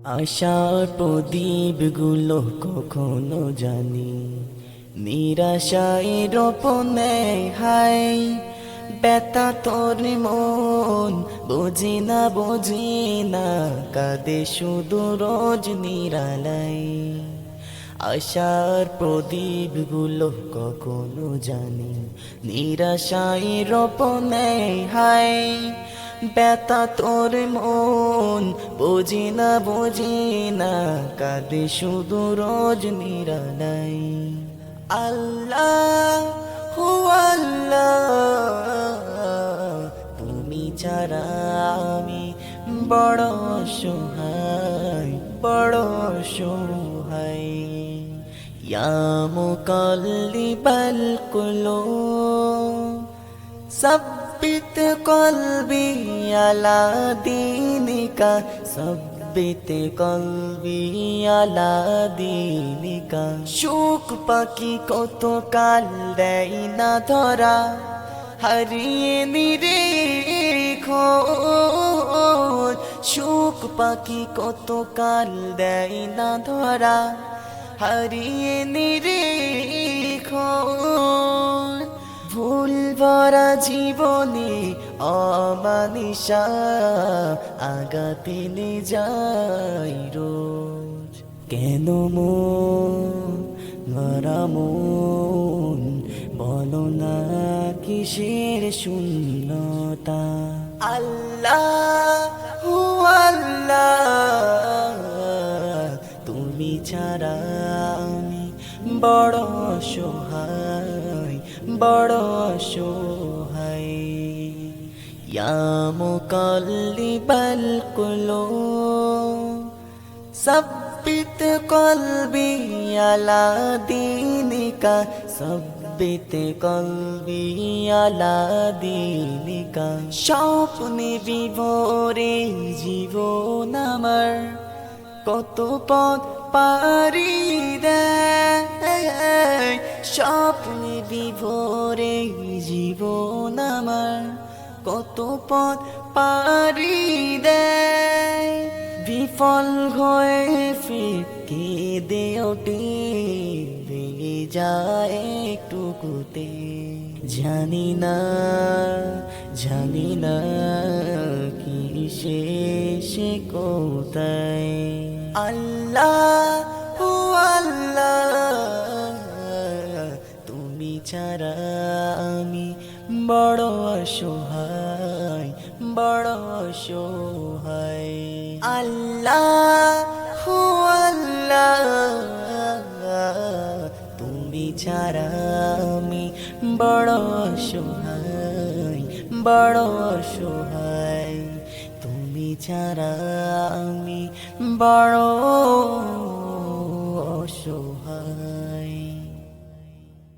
আশার প্রদীপগুলো কখনো জানি নিরাশায় রোপণে হাই ব্যথা তোর মন বোঝে না কাঁদে শুধু রোজ নিরালাই আশার প্রদীপগুলো কখনো জানি নিরাশায় রোপণে হাই ব্যথা তোর মন বোঝে না কাঁদে শুধু রোজ নিরালাই আল্লাহ হু আল্লাহ তুমি ছাড়া আমি বড় অসহায় ইয়া মুকাল্লিবাল কুলুব সব্বিত কলবি আলা দীনিকা সব্বিত কলবি আলা দীনিকা সুখ পাখি কত কাল দেয় না ধরা হারিয়ে নিরেখোঁজ সুখ পাখি কত কাল দেয় না ধরা হারিয়ে নিরেখোঁজ ভুল ভরা জীবনে অমানিসা আগাতে নে যাই রোজ কেন মন বলো না কিসের শূন্যতা আল্লাহ হু আল্লাহ তুমি ছাড়া আমি বড় অসহায় ইয়া মুকাল্লিবাল কুলুব সব্বিত কলবি আলা দীনিকা সব্বিত কলবি আলা দীনিকা স্বপ্নে বিভোরে জীবন আমার কত পথ পারি দেয় স্বপ্নে বিভোরে জীবন আমার কত পথ পারি দেয় বিফল হয়ে ফিরকে দে ওঠে ভেঙে যায় একটুকুতে জানি না কি শেষে কোথায় আল্লাহ হু আল্লাহ তুমি ছাড়া আমি বড় অসহায় আল্লাহ হু আল্লাহ তুমি ছাড়া আমি বড় অসহায় তুমি ছাড়া আমি বড়